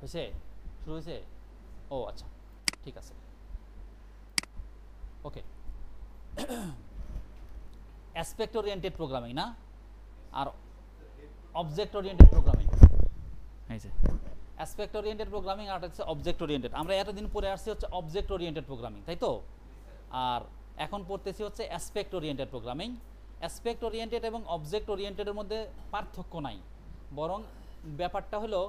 হয়েছে? শুরু হয়েছে? ও আচ্ছা, ঠিক আছে, ওকে। অ্যাসপেক্ট ওরিয়েন্টেড প্রোগ্রামিং না, আর অবজেক্ট ওরিয়েন্টেড প্রোগ্রামিং। এই যে অ্যাসপেক্ট ওরিয়েন্টেড প্রোগ্রামিং আর হচ্ছে অবজেক্ট ওরিয়েন্টেড। আমরা এতদিন পরে আসছি হচ্ছে অবজেক্ট ওরিয়েন্টেড প্রোগ্রামিং, তাই তো? আর এখন পড়তেছি হচ্ছে aspect oriented programming. Aspect oriented এবং অবজেক্ট ওরিয়েন্টেডের মধ্যে পার্থক্য নাই, বরং ব্যাপারটা হলো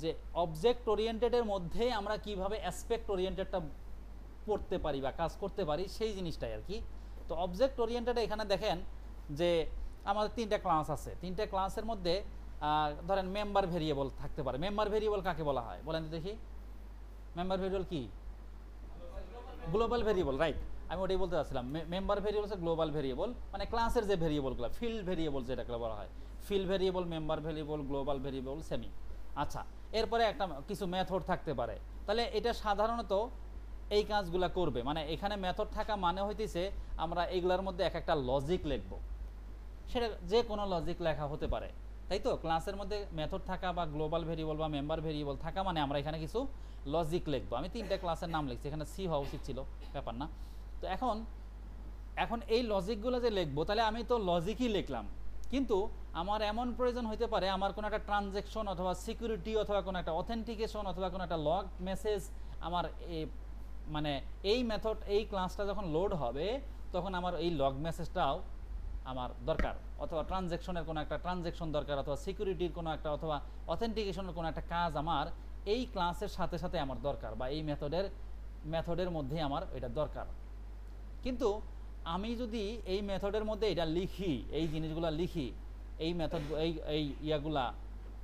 যে অবজেক্ট ওরিয়েন্টেডের মধ্যে আমরা কিভাবে অ্যাসপেক্ট ওরিয়েন্টেডটা পড়তে পারি বা কাজ করতে পারি সেই জিনিসটাই আর কি। তো অবজেক্ট ওরিয়েন্টেডে এখানে দেখেন যে আমাদের তিনটা ক্লাস আছে, তিনটা ক্লাসের মধ্যে ধরেন মেম্বার ভেরিয়েবল থাকতে পারে। মেম্বার ভেরিয়েবল কাকে বলা হয় বলেন তো দেখি? মেম্বার ভেরিয়েবল কি? Global variable, right. আমি ওটাই বলতে চাচ্ছিলাম, মেম্বার ভেরিয়েবল হচ্ছে গ্লোবাল ভেরিয়েবল, মানে ক্লাসের যে ভেরিয়েবলগুলো, ফিল্ড ভেরিয়েবল যেটাকে বলা হয়, field variable, member variable, global variable, semi. আচ্ছা, এরপরে একটা কিছু মেথড থাকতে পারে। তাহলে এটা সাধারণত এই কাজগুলো করবে, মানে এখানে মেথড থাকা মানে হইতেছে আমরা এইগুলোর মধ্যে এক একটা লজিক লিখব, সেটা যে কোনো লজিক লেখা হতে পারে, তাই তো? ক্লাসের মধ্যে মেথড থাকা বা গ্লোবাল ভেরিয়েবল বা মেম্বার ভেরিয়েবল থাকা মানে আমরা এখানে কিছু লজিক লিখবো। আমি তিনটা ক্লাসের নাম লিখছি, এখানে সি হওয়া উচিত ছিল, ব্যাপার না। তো এখন এই লজিকগুলো যে লিখবো, তাহলে আমি তো লজিকই লিখলাম, কিন্তু আমার এমন প্রয়োজন হইতে পারে আমার কোনো একটা ট্রানজ্যাকশন অথবা সিকিউরিটি অথবা কোনো একটা অথেন্টিকেশন অথবা কোনো একটা লগ মেসেজ আমার মানে এই মেথড, এই ক্লাসটা যখন লোড হবে তখন আমার এই লগ মেসেজটাও আমার দরকার, অথবা ট্রানজ্যাকশনের কোনো একটা ট্রানজ্যাকশন দরকার, অথবা সিকিউরিটির কোনো একটা, অথবা অথেন্টিকেশনের কোনো একটা কাজ আমার এই ক্লাসের সাথে সাথে আমার দরকার, বা এই মেথডের মধ্যে আমার এটা দরকার। কিন্তু আমি যদি এই মেথডের মধ্যে এটা লিখি, এই জিনিসগুলো লিখি, এই মেথড এই ইয়াগুলা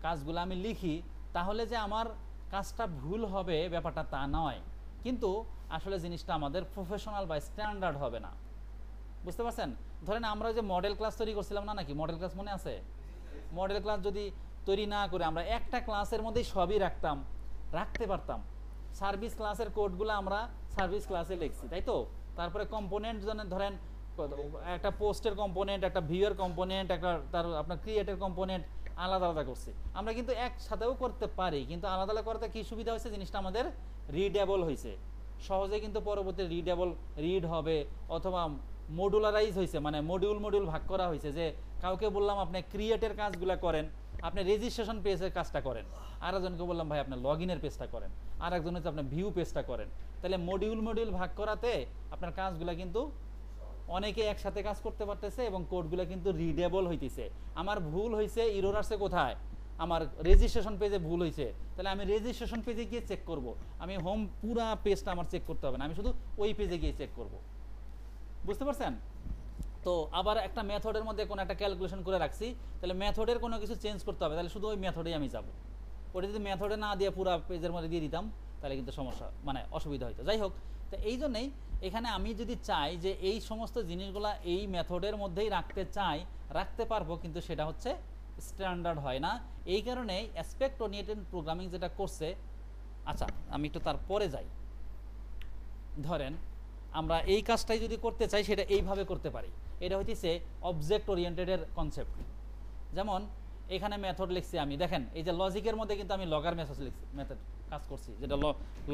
কাজগুলো আমি লিখি, তাহলে যে আমার কাজটা ভুল হবে ব্যাপারটা তা নয়, কিন্তু আসলে জিনিসটা আমাদের প্রফেশনাল বা স্ট্যান্ডার্ড হবে না। বুঝতে পারছেন? ধরেন আমরা যে মডেল ক্লাস তৈরি করছিলাম না, নাকি মডেল ক্লাস মনে আছে? মডেল ক্লাস যদি তৈরি না করে আমরা একটা ক্লাসের মধ্যেই সবই রাখতে পারতাম। সার্ভিস ক্লাসের কোডগুলো আমরা সার্ভিস ক্লাসে লিখছি, তাই তো? তারপরে কম্পোনেন্ট ধরেন একটা পোস্টের কম্পোনেন্ট, একটা ভিউয়ের কম্পোনেন্ট, একটা তার আপনার ক্রিয়েটের কম্পোনেন্ট আলাদা আলাদা করছি। আমরা কিন্তু একসাথেও করতে পারি, কিন্তু আলাদা আলাদা করতে কি সুবিধা হয়েছে, জিনিসটা আমাদের রিডেবল হয়েছে, সহজে কিন্তু পরবর্তী রিড হবে, অথবা মডুলারাইজ হয়েছে, মানে মডিউল ভাগ করা হয়েছে। যে কাউকে বললাম আপনি ক্রিয়েটের কাজগুলো করেন, আপনি রেজিস্ট্রেশন পেজের কাজটা করেন, আর একজনকে বললাম ভাই আপনি লগ ইনের পেজটা করেন, আর একজন হচ্ছে আপনি ভিউ পেজটা করেন। তাহলে মডিউল ভাগ করাতে আপনার কাজগুলো কিন্তু অনেকে একসাথে কাজ করতে পারতেছে এবং কোডগুলো কিন্তু রিডেবল হইতেছে। আমার ভুল হয়েছে, ইরর আসছে কোথায়? আমার রেজিস্ট্রেশন পেজে ভুল হয়েছে, তাহলে আমি রেজিস্ট্রেশন পেজে গিয়ে চেক করব, আমি হোম পুরা পেজটা আমার চেক করতে হবে না, আমি শুধু ওই পেজে গিয়ে চেক করব। বুঝতে পারছেন? তো আবার একটা মেথডের মধ্যে কোনো একটা ক্যালকুলেশন করে রাখছি, তাহলে মেথডের কোনো কিছু চেঞ্জ করতে হবে, তাহলে শুধু ওই মেথডেই আমি যাব। ওটা যদি মেথডে না দিয়ে পুরো পেজের মধ্যে দিয়ে দিতাম তাহলে কিন্তু সমস্যা, মানে অসুবিধা হইতো। যাই হোক, তো এই জন্যেই এখানে আমি যদি চাই যে এই সমস্ত জিনিসগুলো এই মেথডের মধ্যেই রাখতে পারবো, কিন্তু সেটা হচ্ছে স্ট্যান্ডার্ড হয় না। এই কারণেই অ্যাসপেক্ট ওরিয়েন্টেড প্রোগ্রামিং যেটা করছে, আচ্ছা আমি একটু তারপরে যাই। ধরেন আমরা এই কাজটাই যদি করতে চাই সেটা এইভাবে করতে পারি। এটা হইতেছে অবজেক্ট ওরিয়েন্টেডের কনসেপ্ট। যেমন এখানে মেথড লিখছি আমি, দেখেন এই যে লজিকের মধ্যে কিন্তু আমি লগার মেসেজ লিখছি, মেথড কাজ করছি, যেটা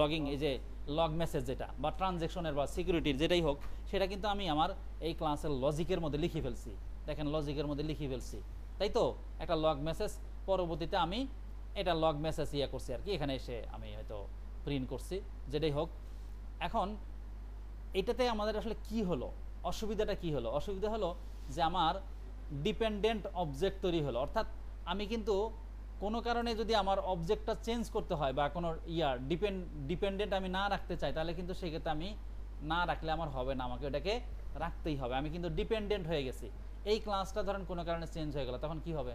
লগিং, এই যে লগ মেসেজ যেটা, বা ট্রানজ্যাকশনের বা সিকিউরিটির যেটাই হোক, সেটা কিন্তু আমি আমার এই ক্লাসের লজিকের মধ্যে লিখে ফেলছি। দেখেন লজিকের মধ্যে লিখে ফেলছি, তাই তো? একটা লগ মেসেজ, পরবর্তীতে আমি এটা লগ মেসেজ করছি আর কি, এখানে এসে আমি হয়তো প্রিন্ট করছি, যেটাই হোক। এখন এটাতে আমাদের আসলে কি হলো, অসুবিধাটা কি হলো? অসুবিধা হলো যে আমার ডিপেন্ডেন্ট অবজেক্ট তৈরি হলো, অর্থাৎ আমি কিন্তু কোনো কারণে যদি আমার অবজেক্টটা চেঞ্জ করতে হয় বা কোনো ডিপেন্ডেন্ট আমি না রাখতে চাই, তাহলে কিন্তু সেক্ষেত্রে আমি না রাখলে আমার হবে না, আমাকে ওটাকে রাখতেই হবে। আমি কিন্তু ডিপেন্ডেন্ট হয়ে গেছি। এই ক্লাসটা ধরেন কোনো কারণে চেঞ্জ হয়ে গেল, তখন কি হবে?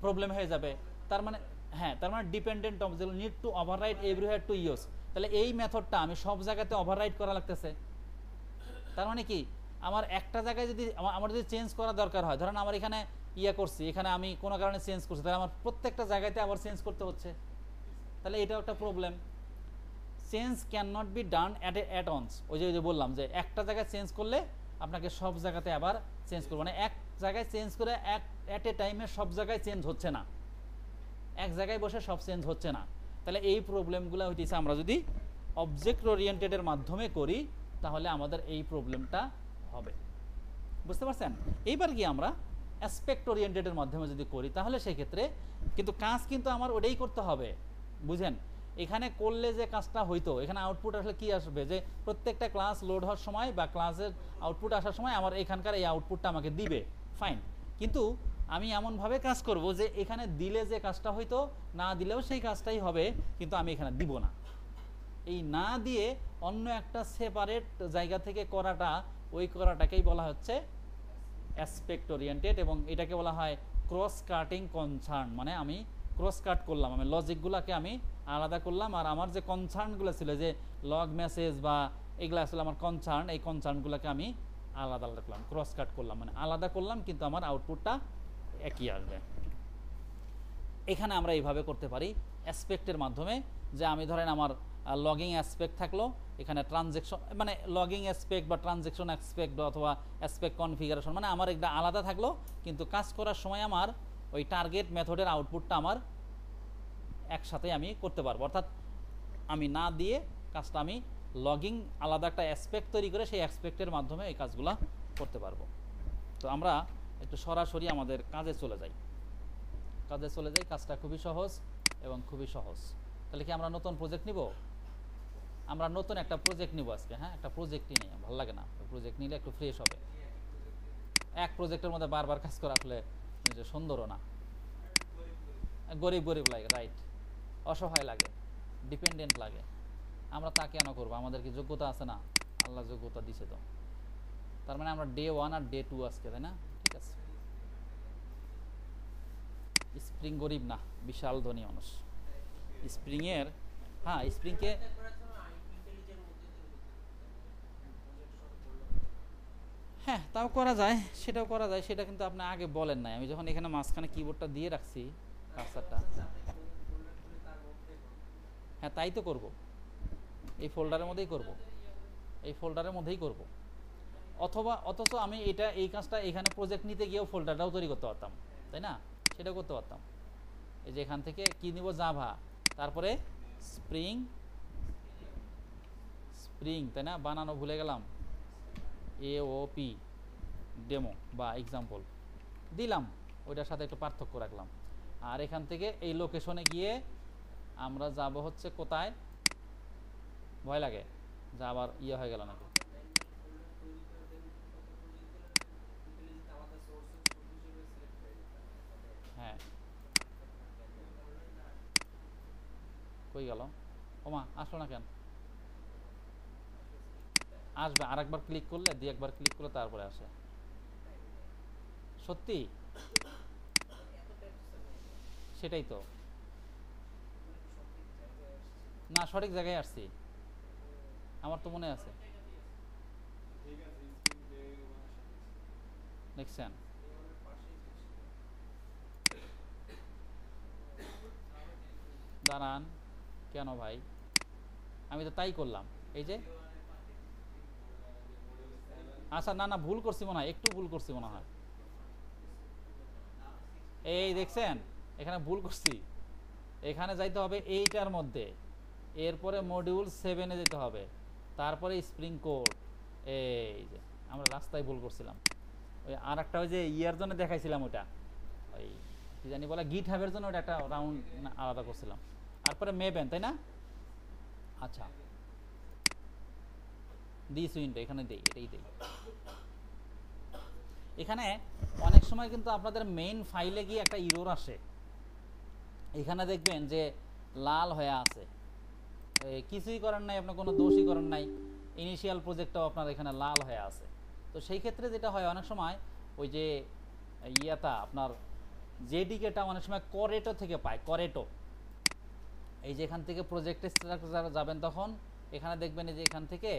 প্রবলেম হয়ে যাবে। তার মানে হ্যাঁ, তার মানে dependent object need to overwrite everywhere to use. তাহলে এই মেথডটা আমি সব জায়গাতে ওভাররাইট করা লাগতেছে। তার মানে কি, আমার একটা জায়গায় যদি আমার যদি চেঞ্জ করা দরকার হয়, ধরেন আমার এখানে করছি, এখানে আমি কোনো কারণে চেঞ্জ করছি, তাহলে আমার প্রত্যেকটা জায়গাতে আবার চেঞ্জ করতে হচ্ছে, তাহলে এটাও একটা problem. Change can not be done at once. ওই যে বললাম যে একটা জায়গায় চেঞ্জ করলে আপনাকে সব জায়গাতে আবার চেঞ্জ করবো, মানে এক জায়গায় চেঞ্জ করে অ্যাট এ টাইমে সব জায়গায় চেঞ্জ হচ্ছে না। এক জায়গায় বসে সব চেঞ্জ হচ্ছে না। তাহলে এই প্রবলেমগুলো হইতেছে আমরা যদি অবজেক্ট ওরিয়েন্টেডের মাধ্যমে করি তাহলে আমাদের এই প্রবলেমটা হবে। বুঝতে পারছেন? এইবার কি আমরা অ্যাসপেক্ট ওরিয়েন্টেডের মাধ্যমে যদি করি তাহলে সেই ক্ষেত্রে কিন্তু কাজ কিন্তু আমার ওটাই করতে হবে। বুঝেন? এখানে করলে যে কাজটা হইতো, এখানে আউটপুট আসলে কি আসবে, যে প্রত্যেকটা ক্লাস লোড হওয়ার সময় বা ক্লাসের আউটপুট আসার সময় আমার এখানকার এই আউটপুটটা আমাকে দিবে, ফাইন। কিন্তু আমি এমনভাবে কাজ করব যে এখানে দিলে যে কাজটা হইতো না দিলেও সেই কাজটাই হবে, কিন্তু আমি এখানে দিব না। এই না দিয়ে অন্য একটা সেপারেট জায়গা থেকে করাটা, ওই করাটাকেই বলা হচ্ছে অ্যাসপেক্ট ওরিয়েন্টেড, এবং এটাকে বলা হয় ক্রস কাটিং কনসার্ন। মানে আমি ক্রস কাট করলাম, আমি লজিকগুলোকে আমি আলাদা করলাম, আর আমার যে কনসার্নগুলো ছিল, যে লগ মেসেজ বা এগুলো আসলে আমার কনসার্ন, এই কনসার্নগুলোকে আমি আলাদা আলাদা করলাম, ক্রস কাট করলাম, মানে আলাদা করলাম, কিন্তু আমার আউটপুটটা একই আসবে। এখানে আমরা এইভাবে করতে পারি অ্যাসপেক্টের মাধ্যমে, যে আমি ধরেন আমার লগিং অ্যাসপেক্ট থাকলো, এখানে ট্রানজ্যাকশন মানে লগিং অ্যাসপেক্ট বা ট্রানজ্যাকশন অ্যাসপেক্ট অথবা অ্যাসপেক্ট কনফিগারেশন, মানে আমার একটা আলাদা থাকলো, কিন্তু কাজ করার সময় আমার ওই টার্গেট মেথডের আউটপুটটা আমার একসাথে আমি করতে পারবো। অর্থাৎ আমি না দিয়ে কাজটা আমি লগিং আলাদা একটা অ্যাসপেক্ট তৈরি করে সেই অ্যাসপেক্টের মাধ্যমে এই কাজগুলো করতে পারবো। তো আমরা একটু সরাসরি আমাদের কাজে চলে যাই। কাজটা খুবই সহজ এবং খুবই সহজ। তাহলে কি আমরা নতুন প্রজেক্ট নিব? আমরা নতুন একটা প্রজেক্ট নিব আজকে। হ্যাঁ, একটা প্রজেক্টই নিই, ভালো লাগে না, প্রজেক্ট নিলে একটু ফ্রেশ হবে। এক প্রজেক্টের মধ্যে বারবার কাজ করা আসলে সুন্দরও না, গরিব লাগে, রাইট, অসহায় লাগে, ডিপেন্ডেন্ট লাগে। আমরা তা কেন করবো? আমাদের কি যোগ্যতা আছে না? আল্লাহ যোগ্যতা দিছে তো। তার মানে আমরা ডে 1 আর ডে 2 আজকে, তাই না? ঠিক আছে। স্প্রিং গরিব না, বিশাল ধনী মানুষ স্প্রিংয়ের। হ্যাঁ, স্প্রিংকে হ্যাঁ তাও করা যায়, সেটাও করা যায়, সেটা কিন্তু আপনি আগে বলেন নাই। আমি যখন এখানে মাঝখানে কিবোর্ডটা দিয়ে রাখছি, কার্সারটা, হ্যাঁ তাই তো করব, এই ফোল্ডারের মধ্যেই করব। অথচ আমি এই কাজটা এখানে প্রজেক্ট নিতে গিয়েও ফোল্ডারটাও তৈরি করতে পারতাম, তাই না? সেটাও করতে পারতাম। এই যে এখান থেকে কি নিব, জাভা, তারপরে স্প্রিং, তাই না? বানানো ভুলে গেলাম, AOP ডেমো বা এক্সাম্পল দিলাম, ওইটার সাথে একটু পার্থক্য রাখলাম। আর এখান থেকে এই লোকেশনে গিয়ে আমরা যাব হচ্ছে কোথায়, ভয় লাগে যা আবার হয়ে গেল নাকি। হ্যাঁ, কই গেল? ওমা, আসলো না কেন? আসবে, আর একবার ক্লিক করলে, একবার ক্লিক করলে তারপরে আসে। সত্যি? সেটাই তো না, সঠিক জায়গায় আসছি, আমার তো মনে আছে। দেখছেন? দাঁড়ান, কেন ভাই? আমি তো তাই করলাম, এই যে। আচ্ছা, না ভুল করছি মনে হয়, একটু ভুল করছি মনে হয়। এই দেখছেন, এখানে ভুল করছি। এখানে যাইতে হবে এইটার মধ্যে, এরপরে মডিউল 7-এ যেতে হবে, তারপরে স্প্রিং কোড। এই যে আমরা রাস্তায় ভুল করছিলাম। ওই আর একটা, ওই যে ইয়ার জন্য দেখাইছিলাম, ওটা ওই কি জানি বলে, গিট হাবের জন্য ওটা একটা রাউন্ড আলাদা করছিলাম। তারপরে মেবেন, তাই না? আচ্ছা, দিস উইন্ডো এখানে দেই, এটাই দেই। এখানে অনেক সময় কিন্তু আপনাদের মেইন ফাইলে গিয়ে একটা ইরর আসে। এখানে দেখবেন যে লাল হয়ে আছে, কিছুই করেন নাই, আপনার কোনো দোষই করেন নাই, ইনিশিয়াল প্রজেক্টটাও আপনার এখানে লাল হয়ে আছে। তো সেই ক্ষেত্রে যেটা হয়, অনেক সময় ওই যে আপনার জেডিকেটা অনেক সময় করেটো থেকে পায়, করেটো। এই যে এখান থেকে প্রজেক্টের স্ট্রাকচার যাবেন, তখন এখানে দেখবেন এই যে এখান থেকে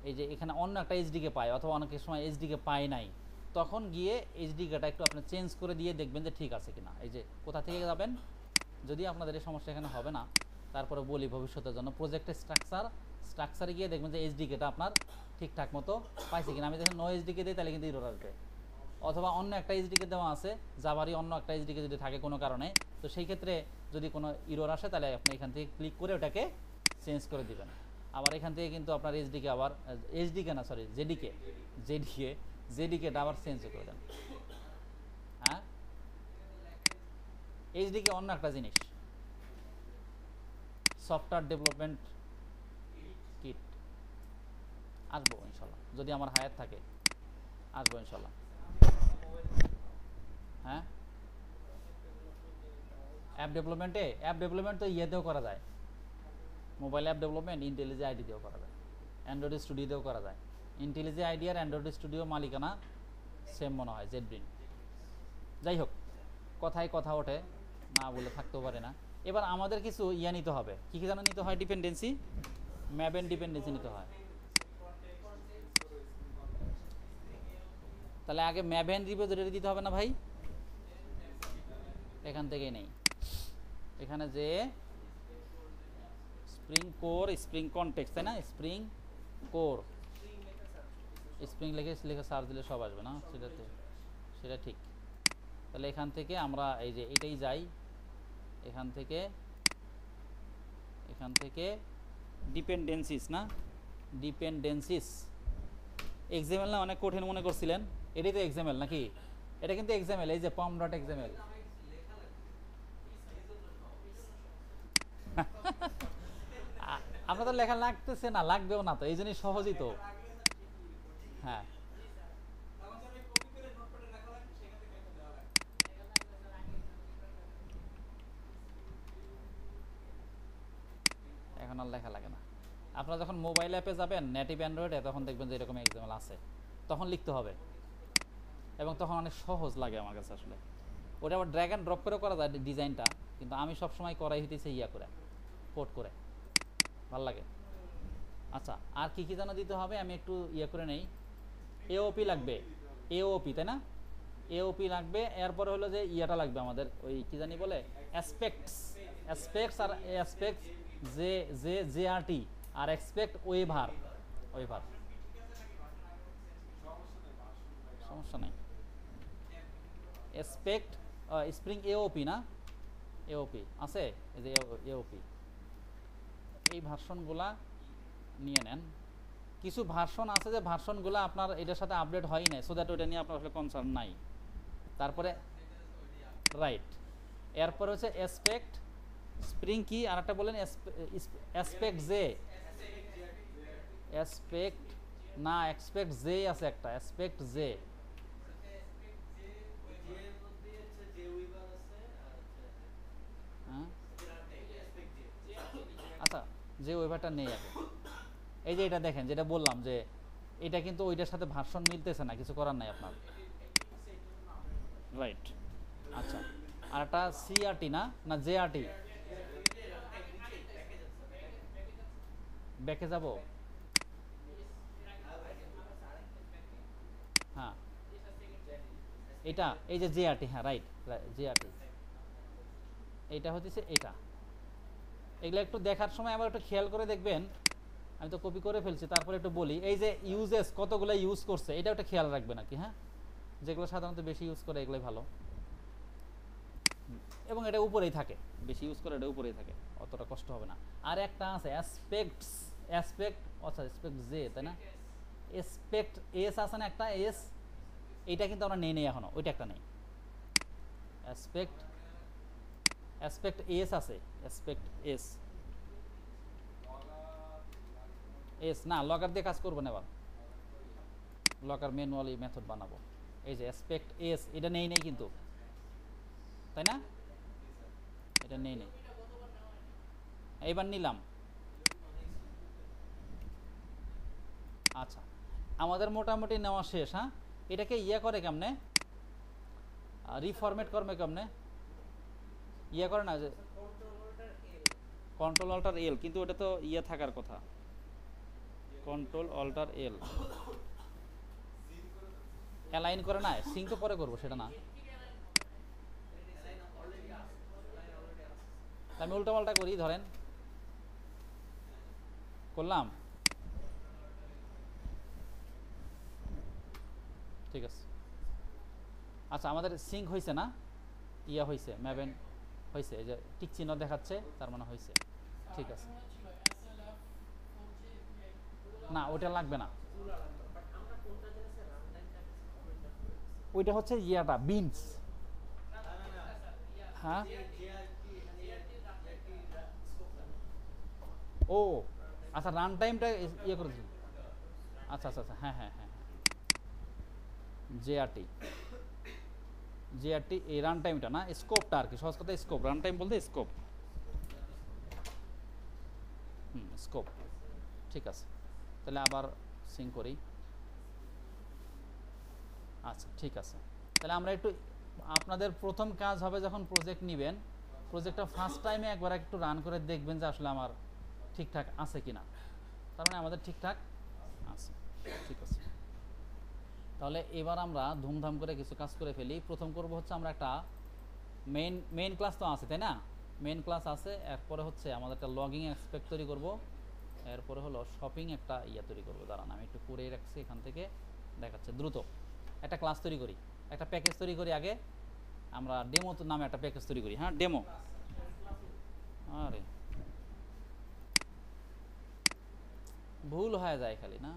এই যে এখানে অন্য একটা এইচডিকে পায়, অথবা অনেকের সময় এইচডিকে পায় নাই, তখন গিয়ে এইচডিকেটা একটু আপনি চেঞ্জ করে দিয়ে দেখবেন যে ঠিক আছে কিনা। এই যে কোথা থেকে যাবেন, যদি আপনাদের এই সমস্যা এখানে হবে না, তারপরে বলি ভবিষ্যতের জন্য, প্রজেক্টের স্ট্রাকচারে গিয়ে দেখবেন যে এইচডিকেটা আপনার ঠিকঠাক মতো পাইছে কিনা। আমি দেখেন নো এইচডিকে দিই, তাহলে কিন্তু ইরর আসবে। অথবা অন্য একটা এইচডিকে দেওয়া আছে, জাভারই অন্য একটা এইচডিকে যদি থাকে কোনো কারণে, তো সেই ক্ষেত্রে যদি কোনো ইরর আসে তাহলে আপনি এখান থেকে ক্লিক করে ওটাকে চেঞ্জ করে দিবেন। আবার এখান থেকে কিন্তু আপনার এইচডিকে আবার এইচডিকে না সরি জেডিকে জেডিকে জেডিকেটা আবার চেঞ্জ করে দেন। হ্যাঁ, এইচডিকে অন্য একটা জিনিস, সফটওয়্যার ডেভেলপমেন্ট কিট। আসবো ইনশাল্লাহ, যদি আমার হায়াত থাকে আসবো ইনশাল্লাহ। হ্যাঁ, অ্যাপ ডেভেলপমেন্ট তো ইয়েতেও করা যায়, মোবাইল অ্যাপ ডেভেলপমেন্ট ইন্টেলিজে আইডি দিয়েও করা যায়, অ্যান্ড্রয়েড স্টুডিওতেও করা যায়। ইন্টেলিজে আইডি আর অ্যান্ড্রয়েড স্টুডিও মালিকানা সেম মনে হয়, জেডব্রিন। যাই হোক, কথায় কথা ওঠে, না বলে থাকতেও পারে না। এবার আমাদের কিছু ইয়া নিতে হবে, কী কী যেন নিতে হয়, ডিপেন্ডেন্সি, ম্যাবেন ডিপেন্ডেন্সি নিতে হয়। তাহলে আগে ম্যাবেন রিপোজিটরি দিতে হবে না ভাই? এখান থেকেই নেই, এখানে যে স্প্রিং কোর স্প্রিং কনটেক্সট, তাই না? স্প্রিং কোর স্প্রিং লিখে সার্চ দিলে সব আসবে না, সেটা ঠিক। তাহলে এখান থেকে আমরা এই যে এটাই যাই, এখান থেকে ডিপেন্ডেন্সিস, না ডিপেন্ডেন্সিস। এক্সএমএল না অনেক কঠিন মনে করছিলেন, এটাই তো এক্সএমএল নাকি? এটা কিন্তু এক্সএমএল, এই যে পম ডট এক্সএমএল। আপনাদের লেখা লাগতেছে না, লাগবেও না তো, এই জন্যই সহজই তো। হ্যাঁ, এখন আর লেখা লাগে না। আপনারা যখন মোবাইল অ্যাপে যাবেন নেটিভ অ্যান্ড্রয়েডে, তখন দেখবেন যে এরকম এক্সাম্পল আছে, তখন লিখতে হবে, এবং তখন অনেক সহজ লাগে আমার কাছে আসলে। ওটা আবার ড্র্যাগ অ্যান্ড ড্রপ করে করা যায় ডিজাইনটা, কিন্তু আমি সবসময় করাই হইতেছে ইয়া করে, পোর্ট করে, ভাল লাগে। আচ্ছা, আর কী কী যেন দিতে হবে, আমি একটু ইয়ে করে নেই। এওপি লাগবে, এওপি, তাই না? এওপি লাগবে। এরপরে হলো যে ইয়াটা লাগবে আমাদের, ওই কী জানি বলে, অ্যাসপেক্টস আর aspects J J J R টি, আর এক্সপেক্ট ওয়েভার, সমস্যা নেই। এক্সপেক্ট স্প্রিং এওপি, না এওপি আছে, এই যে এওপি, এই ভার্সনগুলা নিয়ে নেন। কিছু ভার্সন আছে যে ভার্সনগুলো আপনার এটার সাথে আপডেট হয়ই নাই, সো দ্যাট ওইটা নিয়ে আপনার আসলে কনসার্ন নাই। তারপরে রাইট, এরপর হচ্ছে এসপেক্ট স্প্রিং কি আর একটা বলেন, এসপেক্ট জে, এসপেক্ট না এক্সপেক্ট জে আছে একটা, এসপেক্ট জে। হ্যাঁ, আচ্ছা, যে ওয়েভারটা নেই আগে, এই যে এটা দেখেন, যেটা বললাম যে এটা কিন্তু ওইটার সাথে ভার্সন মিলতেছে না, কিছু করার নাই আপনার। রাইট, আচ্ছা, আর একটা সিআরটি, না না জেআরটি, ব্যাকে যাব। হ্যাঁ, এটা এই যে জেআরটি, হ্যাঁ রাইট, জেআরটি, এইটা হচ্ছে এটা। এগুলো একটু দেখার সময় আবার একটু খেয়াল করে দেখবেন, আমি তো কপি করে ফেলছি, তারপরে একটু বলি, এই যে ইউজেস কতগুলো ইউজ করছে, এটা একটা খেয়াল রাখবে নাকি? হ্যাঁ, যেগুলো সাধারণত বেশি ইউজ করে এগুলোই ভালো, এবং এটা উপরেই থাকে, বেশি ইউজ করে এটা উপরেই থাকে, অতটা কষ্ট হবে না। আর একটা আছে অ্যাসপেক্ট, আচ্ছা এসপেক্ট জে, তাই না? এসপেক্ট এস আছে না একটা, এস, এইটা কিন্তু আমরা নেই এখনো, ওইটা একটা নেই। অ্যাসপেক্ট এস আছে, অ্যাসপেক্ট এস, এস না লকার দিয়ে কাজ করবো না, এবার লকার ম্যানুয়ালি মেথড বানাবো। এই যে অ্যাসপেক্ট এস, এটা নেই কিন্তু, তাই না? এটা নেই, এইবার নিলাম। আচ্ছা, আমাদের মোটামুটি নেওয়া শেষ। হ্যাঁ, এটাকে ইয়ে করে কেমনে, রিফরম্যাট করবে কেমনে, ইয়ে করে না যে কন্ট্রোল অল্টার এল, কিন্তু ওটা তো ইয়ে থাকার কথা, কন্ট্রোল অল্টার এল, অ্যালাইন করে না, সিঙ্ক তো পরে করবো, সেটা না। আমি উল্টা পাল্টা করি, ধরেন করলাম, ঠিক আছে। আচ্ছা আমাদের সিঙ্ক হয়েছে না, ইয়া হয়েছে, ম্যাভেন হয়েছে, এই যে টিক চিহ্ন দেখাচ্ছে, তার মানে হয়েছে। ঠিক আছে, না ওটা লাগবে না, ওইটা হচ্ছে ইয়াটা বিনস। হ্যাঁ ও আচ্ছা, রান টাইমটা ইয়ে করে দিন। আচ্ছা আচ্ছা আচ্ছা, হ্যাঁ হ্যাঁ হ্যাঁ, জেআরটি, জেআরটি এই রান টাইমটা না, স্কোপটা আর কি, সহজ কথা স্কোপ, রান টাইম বলতে স্কোপ। স্কোপ, ঠিক আছে। তাহলে আবার সিং করি। আচ্ছা ঠিক আছে, তাহলে আমরা একটু, আপনাদের প্রথম কাজ হবে যখন প্রজেক্ট নেবেন, প্রজেক্টটা ফার্স্ট টাইমে একবার একটু রান করে দেখবেন যে আসলে আমার ঠিকঠাক আছে কি না। তার মানে আমাদের ঠিকঠাক আছে, ঠিক আছে। তাহলে এবার আমরা ধুমধাম করে কিছু কাজ করে ফেলি। প্রথম করব হচ্ছে আমরা একটা মেইন ক্লাস তো আছে তাই না, মেইন ক্লাস আছে, এরপরে হচ্ছে আমাদের একটা লগিং অ্যাসপেক্ট তৈরি করব, এরপরে হলো শপিং একটা ইয়া তৈরি করবো। দাঁড়ান আমি একটু করে রাখছি, এখান থেকে দেখাচ্ছে দ্রুত। একটা ক্লাস তৈরি করি, একটা প্যাকেজ তৈরি করি, আগে আমরা ডেমো নামে একটা প্যাকেজ তৈরি করি। হ্যাঁ ডেমো, আরে ভুল হয়ে যায় খালি না,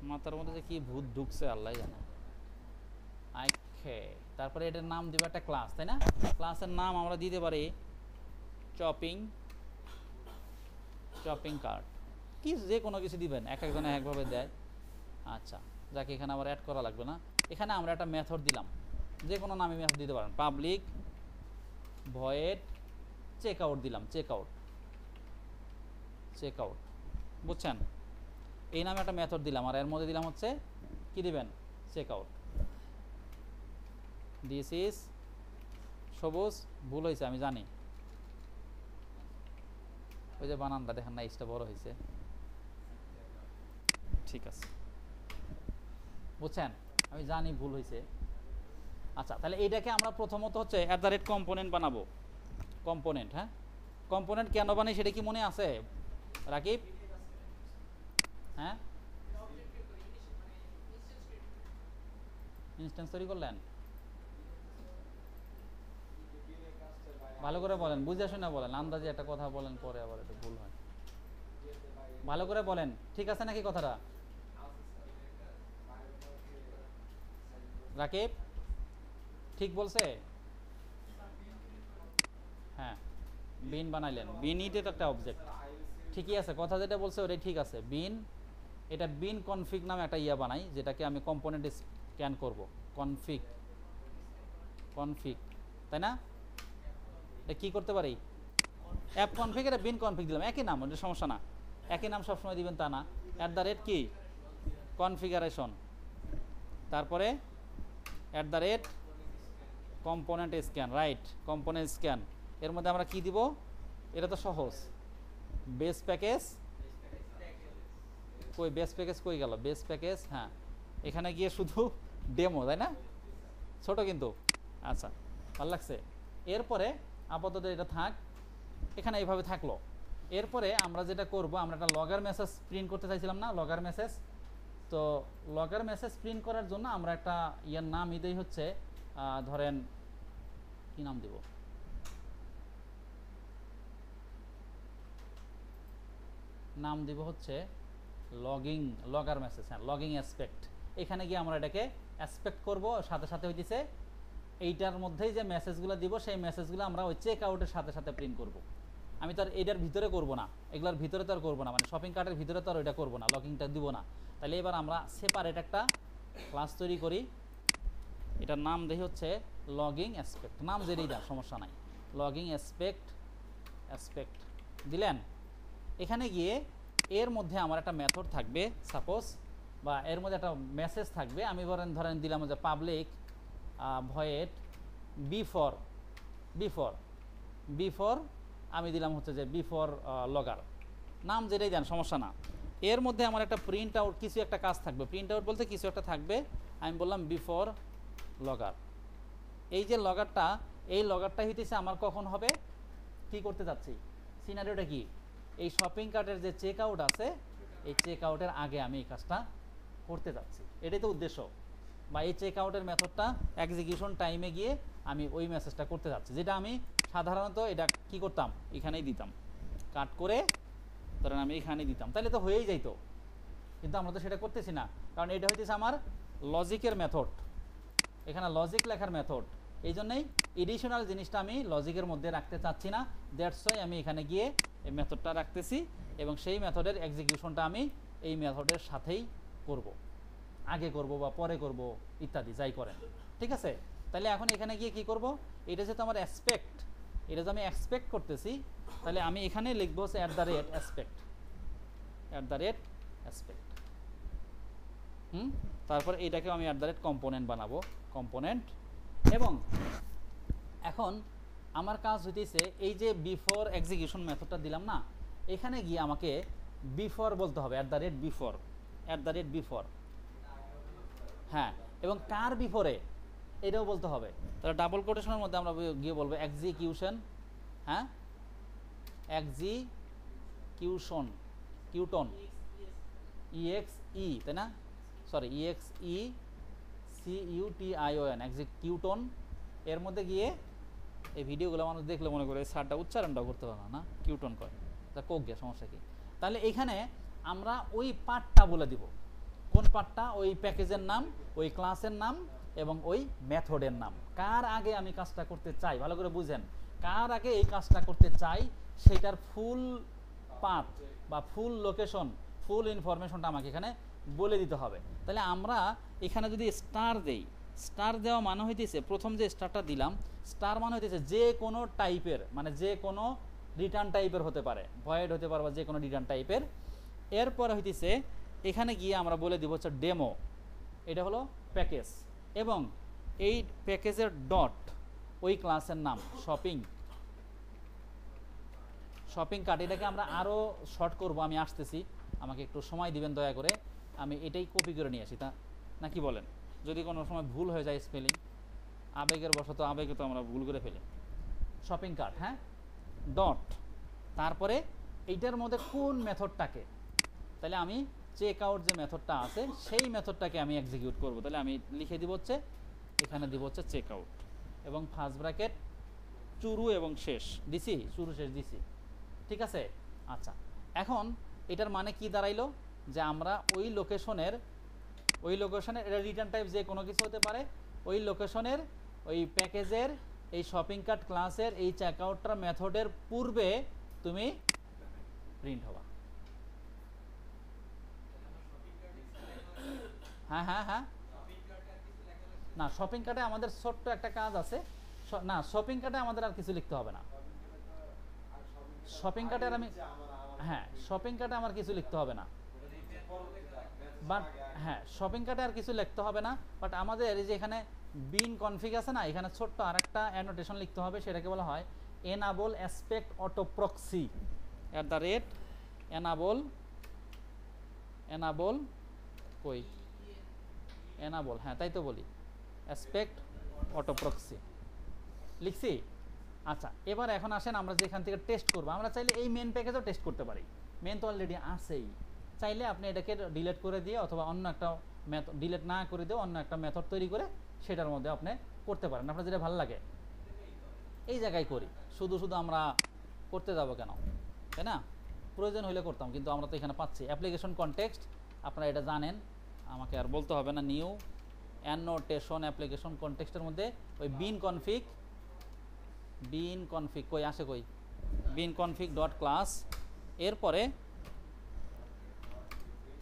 মাথার মধ্যে যে কি ভূত ঢুকছে আল্লাহ জানে। আইখে তারপরে এটার নাম দিব একটা ক্লাস, তাই না? ক্লাসের নাম আমরা দিতে পারি চপিং, চপিং কার্ট, কি যে কোনো কিছু দিবেন, এক একজনে একভাবে দেয়। আচ্ছা যাকে এখানে আবার অ্যাড করা লাগবে না, এখানে আমরা একটা মেথড দিলাম, যে কোনো নামে মেথড দিতে পারেন, পাবলিক ভয়েড চেক আউট দিলাম, চেক আউট, চেক আউট, বুঝছেন? এই নামে একটা মেথড দিলাম, আর এর মধ্যে দিলাম হচ্ছে কি দিবেন, চেক আউট। দিস ইজ সবুজ, ভুল হয়েছে আমি জানি, ওই যে বানানটা দেখেন না, ইসটা বড় হয়েছে, ঠিক আছে বুঝছেন, আমি জানি ভুল হয়েছে। আচ্ছা তাহলে এইটাকে আমরা প্রথমত হচ্ছে @কম্পোনেন্ট বানাবো, কম্পোনেন্ট। হ্যাঁ কম্পোনেন্ট কেন বানাই সেটা কি মনে আছে রাকিব? হ্যাঁ ইনস্ট্যান্স তৈরি করলেন, ভালো করে বলেন, বুঝে শুনে বলেন, আন্দাজে একটা কথা বলেন পরে আবার এটা ভুল হয়। ভালো করে বলেন, ঠিক আছে নাকি কথাটা? রাকিব ঠিক বলছে? হ্যাঁ বিন বানাইলেন, বিনইতে তো একটা অবজেক্ট, ঠিকই আছে, কথা যেটা বলছে ওটাই ঠিক আছে। বিন, এটা বিন কনফিগ নামে একটা ইয়া বানাই, যেটাকে আমি কম্পোনেন্ট স্ক্যান করব, কনফিগ, কনফিগ, তাই না? এটা কী করতে পারি, অ্যাপ কনফিগ, এটা বিন কনফিগ দিলাম, একই নাম, ওটা সমস্যা না, একই নাম সবসময় দিবেন তা না। কি কনফিগারেশন, তারপরে component scan, right, component scan. এর মধ্যে আমরা কি দিব, এটা তো সহজ, বেস প্যাকেজ, কই বেস প্যাকেজ কই গেল, বেস প্যাকেজ, হ্যাঁ এখানে গিয়ে শুধু ডেমো, তাই না? ছোট কিন্তু, আচ্ছা ভালো লাগছে। এরপরে আপাতত এটা থাক, এখানে এইভাবে থাকলো। এরপরে আমরা যেটা করব, আমরা একটা লগার মেসেজ প্রিন্ট করতে চাইছিলাম না, লগার মেসেজ। তো লগার মেসেজ প্রিন্ট করার জন্য আমরা একটা ইয়ার নাম ইদেই হচ্ছে, ধরেন কি নাম দিব, নাম দিব হচ্ছে লগিং, লগার মেসেজ, হ্যাঁ লগিং অ্যাসপেক্ট। এখানে গিয়ে আমরা এটাকে অ্যাসপেক্ট করব, সাথে সাথে হইতেছে এইটার মধ্যেই যে মেসেজগুলো দিব সেই মেসেজগুলো আমরা ওই চেক আউটের সাথে সাথে প্রিন্ট করব। আমি তো আর এইটার ভিতরে করব না, এগুলোর ভিতরে তো আর করবো না, মানে শপিং কার্টের ভিতরে তো আর ওইটা করবো না, লগিংটা দিব না। তাহলে এবার আমরা সেপারেট একটা ক্লাস তৈরি করি, এটার নাম দেখি হচ্ছে লগিং অ্যাসপেক্ট, নাম যেটাই দেন সমস্যা নাই, লগিং অ্যাসপেক্ট, অ্যাসপেক্ট দিলেন। এখানে গিয়ে এর মধ্যে আমার একটা মেথড থাকবে সাপোজ, বা এর মধ্যে একটা মেসেজ থাকবে, আমি ধরেন দিলাম যে public void before, before, before আমি দিলাম হচ্ছে যে বিফর লগার, নাম যেটাই দেন সমস্যা না। এর মধ্যে আমার একটা প্রিন্ট আউট, কিছু একটা কাজ থাকবে, প্রিন্ট আউট বলতে কিছু একটা থাকবে, আমি বললাম বিফর লগার। এই যে লগারটা, এই লগারটা হইতেছে আমার কখন হবে, কি করতে যাচ্ছি, সিনারিওটা কি, এই শপিং কার্টের যে চেক আউট আছে, এই চেক আউটের আগে আমি এই কাজটা করতে যাচ্ছি, এটাই তো উদ্দেশ্য। বা এই চেক আউটের মেথডটা এক্সিকিউশন টাইমে গিয়ে আমি ওই মেসেজটা করতে যাচ্ছি, যেটা আমি সাধারণত এটা কি করতাম, এখানেই দিতাম, কাট করে ধরেন আমি এখানেই দিতাম, তাহলে তো হয়েই যাইতো। কিন্তু আমরা তো সেটা করতেছি না, কারণ এটা হইতেছে আমার লজিকের মেথড, এখানে লজিক লেখার মেথড। এই জন্যই এডিশনাল জিনিসটা আমি লজিকের মধ্যে রাখতে চাচ্ছি না, দ্যাটস ওয়াই আমি এখানে গিয়ে এই মেথডটা রাখতেছি এবং সেই মেথডের এক্সিকিউশনটা আমি এই মেথডের সাথেই করব, আগে করব বা পরে করব ইত্যাদি যাই করেন, ঠিক আছে। তাহলে এখন এখানে গিয়ে কি করব, এটা যেহেতু আমার অ্যাসপেক্ট, এটা যে আমি এক্সপেক্ট করতেছি, তাহলে আমি এখানে লিখবো হচ্ছে @aspect, @aspect, তারপর এটাকেও আমি @কম্পোনেন্ট বানাবো, কম্পোনেন্ট। এবং এখন আমার কাজ হইতেছে এই যে বিফোর এক্সিকিউশন মেথডটা দিলাম না, এখানে গিয়ে আমাকে বিফোর বলতে হবে, @বিফোর, হ্যাঁ, এবং কার বিফোরে এটাও বলতে হবে। তাহলে ডাবল কোটেশনের মধ্যে আমরা গিয়ে বলবো এক্সিকিউশন, হ্যাঁ, এক্সিকিউশন, কিউটন, EXE, তাই না, সরি EXECUTION, এক্সিকিউটন। এর মধ্যে গিয়ে এই ভিডিওগুলো মানুষ দেখলে মনে করে স্যারটা উচ্চারণটাও করতে পারে না, কিউটন করে, তা কোক গে, সমস্যা কি। তাহলে এইখানে আমরা ওই পার্টটা বলে দিব, কোন পার্টটা, ওই প্যাকেজের নাম, ওই ক্লাসের নাম এবং ওই মেথডের নাম। কার আগে আমি কাজটা করতে চাই, ভালো করে বুঝেন, কার আগে এই কাজটা করতে চাই সেটার ফুল পাথ বা ফুল লোকেশন, ফুল ইনফরমেশনটা আমাকে এখানে বলে দিতে হবে। তাহলে আমরা এখানে যদি স্টার দেই, স্টার দেওয়া মানে হইতেছে, প্রথম যে স্টারটা দিলাম, স্টার মানে হইতেছে যে কোনো টাইপের, মানে যে কোনো রিটার্ন টাইপের হতে পারে, ভয়েড হতে পারে বা যে কোনো রিটার্ন টাইপের। এরপরে হইতেছে এখানে গিয়ে আমরা বলে দিব হচ্ছে ডেমো, এটা হলো প্যাকেজ, এবং এই প্যাকেজের ডট ওই ক্লাসের নাম শপিং কার্ট। এটাকে আমরা আরও শর্ট করব, আমি আসতেছি, আমাকে একটু সময় দিবেন দয়া করে, আমি এটাই কপি করে নিয়ে আসি, তা নাকি বলেন, যদি কোনো সময় ভুল হয়ে যায় স্পেলিং, আবেগের বশত, আবেগে তো আমরা ভুল করে ফেলি। শপিং কার্ট, হ্যাঁ, ডট, তারপরে এইটার মধ্যে কোন মেথডটাকে, তাহলে আমি চেক আউট যে মেথডটা আছে সেই মেথডটাকে আমি এক্সিকিউট করব। তাহলে আমি লিখে দিব হচ্ছে, এখানে দিব হচ্ছে চেক আউট, এবং ফার্স্ট ব্র্যাকেট শুরু এবং শেষ দিছি, শুরু শেষ দিছি, ঠিক আছে। আচ্ছা, এখন এটার মানে কি দাঁড়াইলো, যে আমরা ওই লোকেশনের এটা রিটার্ন টাইপ যে কোনো কিছু হতে পারে, ওই লোকেশনের ওই প্যাকেজের এই শপিং কার্ট ক্লাসের এই চেক আউটটার মেথডের পূর্বে তুমি প্রিন্ট হবা। হ্যাঁ হ্যাঁ হ্যাঁ, না শপিং কার্টে আমাদের ছোট্ট একটা কাজ আছে, না শপিং কার্টে আমাদের আর কিছু লিখতে হবে না, শপিং কার্টে আর আমি, হ্যাঁ শপিং কার্টে আমার কিছু লিখতে হবে না, বাট হ্যাঁ শপিং কার্টে আর কিছু লিখতে হবে না, বাট আমাদের এই যে এখানে বিন কনফিগ আছে না, এখানে ছোট্ট আরেকটা অ্যানোটেশন লিখতে হবে, সেটাকে বলা হয় enable aspect auto proxy enable কই enable, হ্যাঁ তাই তো বলি, aspect auto proxy লিখছি। আচ্ছা, এবার এখন আসেন আমরা যেখান থেকে টেস্ট করব, আমরা চাইলে এই মেন প্যাকেজও টেস্ট করতে পারি, মেন তো অলরেডি আছেই, চাইলে আপনি এটাকে ডিলিট করে দিয়ে অথবা অন্য একটা মেথড, ডিলিট না করে দিয়ে অন্য একটা মেথড তৈরি করে সেটার মধ্যে আপনি করতে পারেন, আপনার যেটা ভালো লাগে এই জায়গায় করি, শুধু শুধু আমরা করতে যাব কেন, তাই না, প্রয়োজন হলে করতাম, কিন্তু আমরা তো এখানে পাচ্ছি অ্যাপ্লিকেশন কনটেক্সট, আপনারা এটা জানেন, আমাকে আর বলতে হবে না, নিউ অ্যানোটেশন অ্যাপ্লিকেশন কনটেক্সটের মধ্যে ওই বিন কনফিগ কই আসে, কই বিন কনফিগ ডট ক্লাস, এরপরে